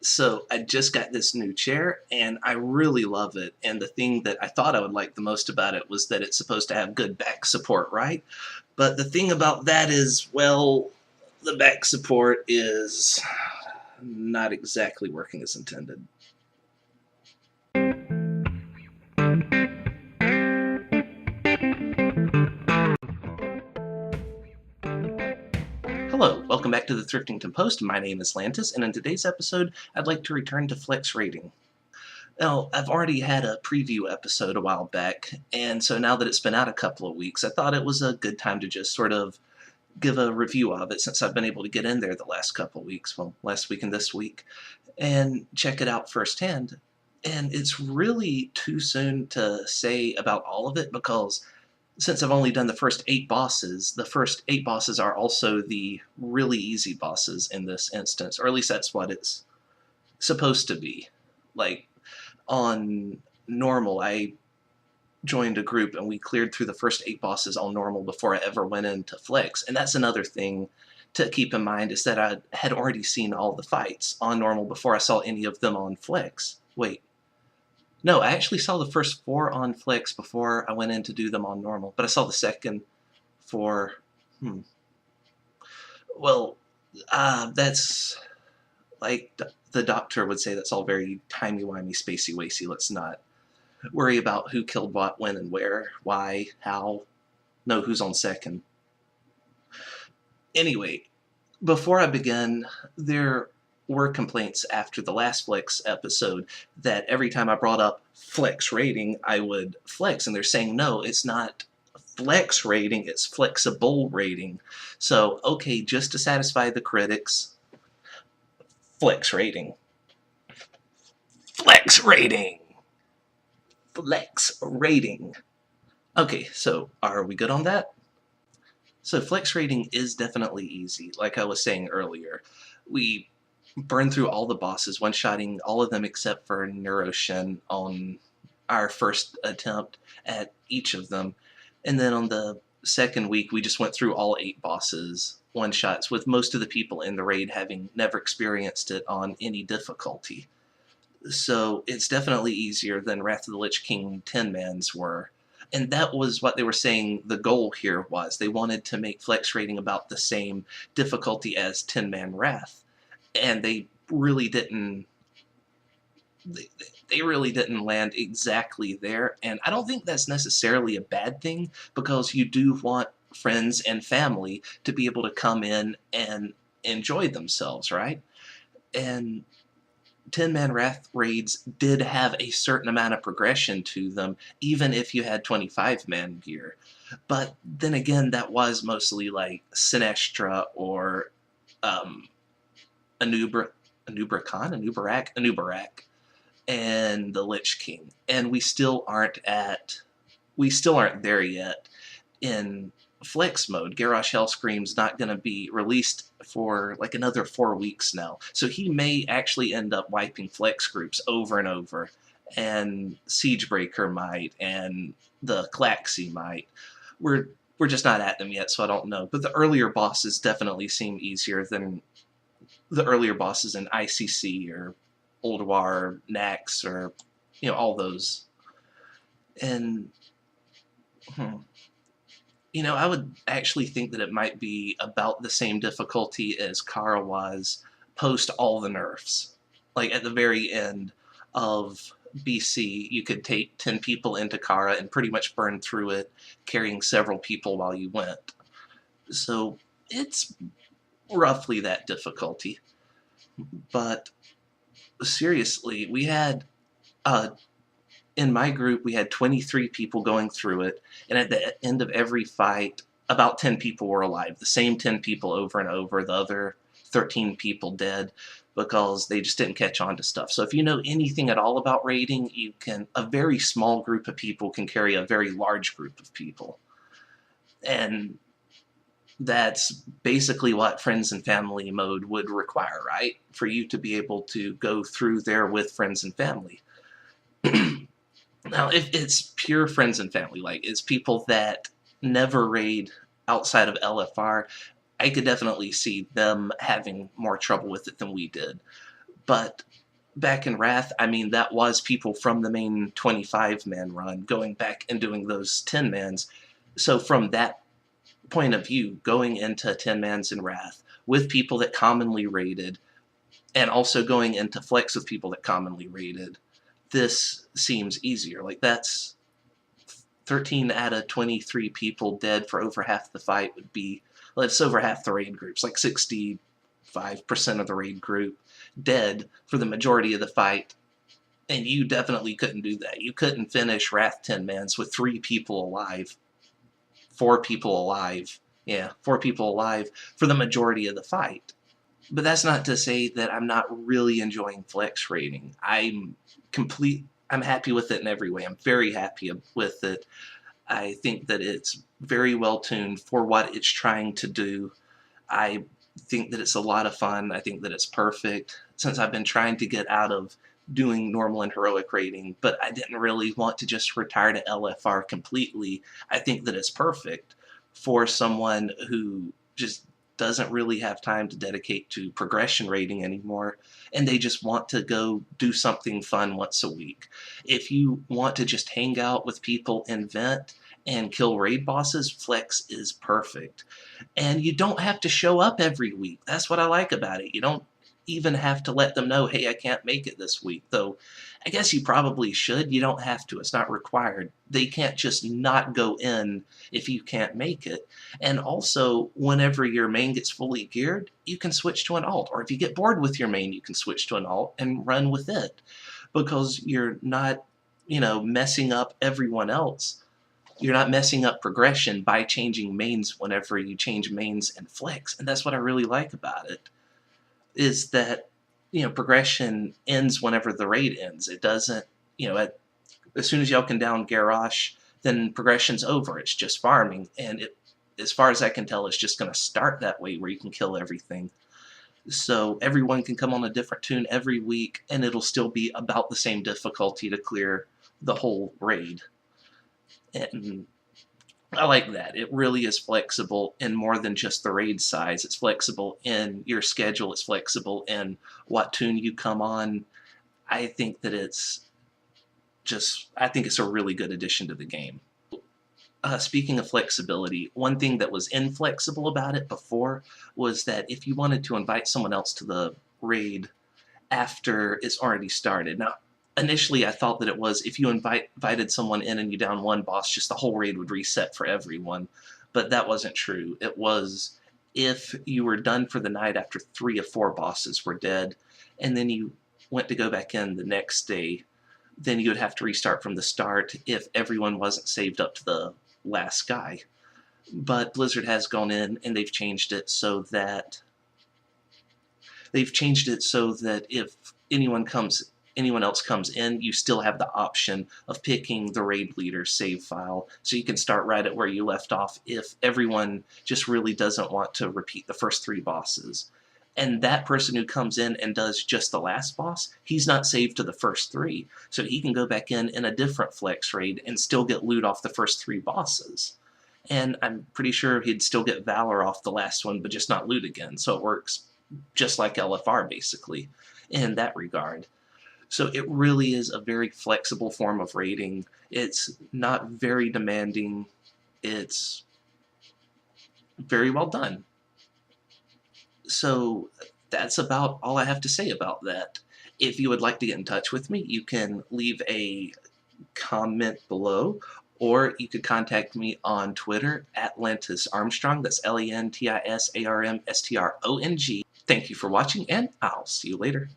So I just got this new chair and I really love it. And the thing that I thought I would like the most about it was that it's supposed to have good back support, right? But the thing about that is, well, the back support is not exactly working as intended. Hello, welcome back to the Thriftington Post. My name is Lantis, and in today's episode, I'd like to return to flex rating. Now, I've already had a preview episode a while back, and so now that it's been out a couple of weeks, I thought it was a good time to just sort of give a review of it since I've been able to get in there the last couple of weeks, well, last week and this week, and check it out firsthand. And it's really too soon to say about all of it because since I've only done the first eight bosses are also the really easy bosses in this instance, or at least that's what it's supposed to be. Like, on normal, I joined a group and we cleared through the first eight bosses on normal before I ever went into flex. And that's another thing to keep in mind is that I had already seen all the fights on normal before I saw any of them on flex. Wait, no, I actually saw the first four on flex before I went in to do them on normal, but I saw the second four. Well, that's like the doctor would say, that's all very timey-wimey, spacey-wacy. Let's not worry about who killed what, when, and where, why, how, no, who's on second. Anyway, before I begin, there were complaints after the last Flex episode that every time I brought up Flex rating, I would flex, and they're saying, no, it's not Flex rating, it's flexible rating. So, okay, just to satisfy the critics, Flex rating. Flex rating! Flex rating. Okay, so are we good on that? So flex rating is definitely easy, like I was saying earlier. We burned through all the bosses, one-shotting all of them except for Neuroshin on our first attempt at each of them. And then on the second week, we just went through all eight bosses, one-shots, with most of the people in the raid having never experienced it on any difficulty. So it's definitely easier than Wrath of the Lich King 10-mans were. And that was what they were saying the goal here was. They wanted to make flex rating about the same difficulty as 10-man Wrath. And they really didn't land exactly there. And I don't think that's necessarily a bad thing, because you do want friends and family to be able to come in and enjoy themselves, right? And 10-man Wrath raids did have a certain amount of progression to them, even if you had 25-man gear. But then again, that was mostly like Sinestra or Anubarak, and the Lich King. And we still aren't there yet in flex mode. Garrosh Hellscream's not going to be released for like another 4 weeks now. So he may actually end up wiping flex groups over and over. And Siegebreaker might, and the Klaxi might. We're just not at them yet, so I don't know. But the earlier bosses definitely seem easier than the earlier bosses in ICC or Ulduar, Nax, or, all those. And, I would actually think that it might be about the same difficulty as Kara was post all the nerfs. Like, at the very end of BC, you could take 10 people into Kara and pretty much burn through it, carrying several people while you went. So, it's roughly that difficulty. But, seriously, we had in my group, we had 23 people going through it, and at the end of every fight, about 10 people were alive. The same 10 people over and over, the other 13 people dead, because they just didn't catch on to stuff. So if you know anything at all about raiding, a very small group of people can carry a very large group of people. And that's basically what friends and family mode would require, right? For you to be able to go through there with friends and family. Now, if it's pure friends and family, like it's people that never raid outside of LFR, I could definitely see them having more trouble with it than we did. But back in Wrath, I mean, that was people from the main 25-man run going back and doing those 10-mans. So from that point of view, going into 10-mans in Wrath with people that commonly raided, and also going into Flex with people that commonly raided, this seems easier. Like, that's 13 out of 23 people dead for over half the fight would be, well, it's over half the raid groups, like 65% of the raid group dead for the majority of the fight. And you definitely couldn't do that. You couldn't finish Wrath 10-mans with 3 people alive. 4 people alive. Yeah, 4 people alive for the majority of the fight. But that's not to say that I'm not really enjoying Flex raiding. I'm happy with it in every way. I'm very happy with it. I think that it's very well tuned for what it's trying to do. I think that it's a lot of fun. I think that it's perfect. Since I've been trying to get out of doing normal and heroic raiding, but I didn't really want to just retire to LFR completely, I think that it's perfect for someone who just doesn't really have time to dedicate to progression raiding anymore, and they just want to go do something fun once a week. If you want to just hang out with people in Vent and kill raid bosses, Flex is perfect. And you don't have to show up every week. That's what I like about it. You don't even have to let them know, hey, I can't make it this week. Though, I guess you probably should. You don't have to. It's not required. They can't just not go in if you can't make it. And also, whenever your main gets fully geared, you can switch to an alt. Or if you get bored with your main, you can switch to an alt and run with it. Because you're not, messing up everyone else. You're not messing up progression by changing mains whenever you change mains and Flex. And that's what I really like about it, is that, progression ends whenever the raid ends. It doesn't, as soon as y'all can down Garrosh, then progression's over. It's just farming. And as far as I can tell, it's just going to start that way where you can kill everything. So everyone can come on a different tune every week, and it'll still be about the same difficulty to clear the whole raid. And I like that. It really is flexible in more than just the raid size. It's flexible in your schedule. It's flexible in what tune you come on. I think that it's a really good addition to the game. Speaking of flexibility, one thing that was inflexible about it before was that if you wanted to invite someone else to the raid after it's already started. Now, initially I thought that it was if you invited someone in and you down one boss, just the whole raid would reset for everyone. But that wasn't true. It was if you were done for the night after 3 of 4 bosses were dead, and then you went to go back in the next day, then you would have to restart from the start if everyone wasn't saved up to the last guy. But Blizzard has gone in and they've changed it so that if anyone else comes in, you still have the option of picking the raid leader save file, so you can start right at where you left off if everyone just really doesn't want to repeat the first 3 bosses. And that person who comes in and does just the last boss, he's not saved to the first 3, so he can go back in a different Flex raid and still get loot off the first 3 bosses. And I'm pretty sure he'd still get Valor off the last one, but just not loot again, so it works just like LFR, basically, in that regard. So it really is a very flexible form of raiding. It's not very demanding. It's very well done. So that's about all I have to say about that. If you would like to get in touch with me, you can leave a comment below, or you could contact me on Twitter at Lantis Armstrong. That's LENTISARMSTRONG. Thank you for watching, and I'll see you later.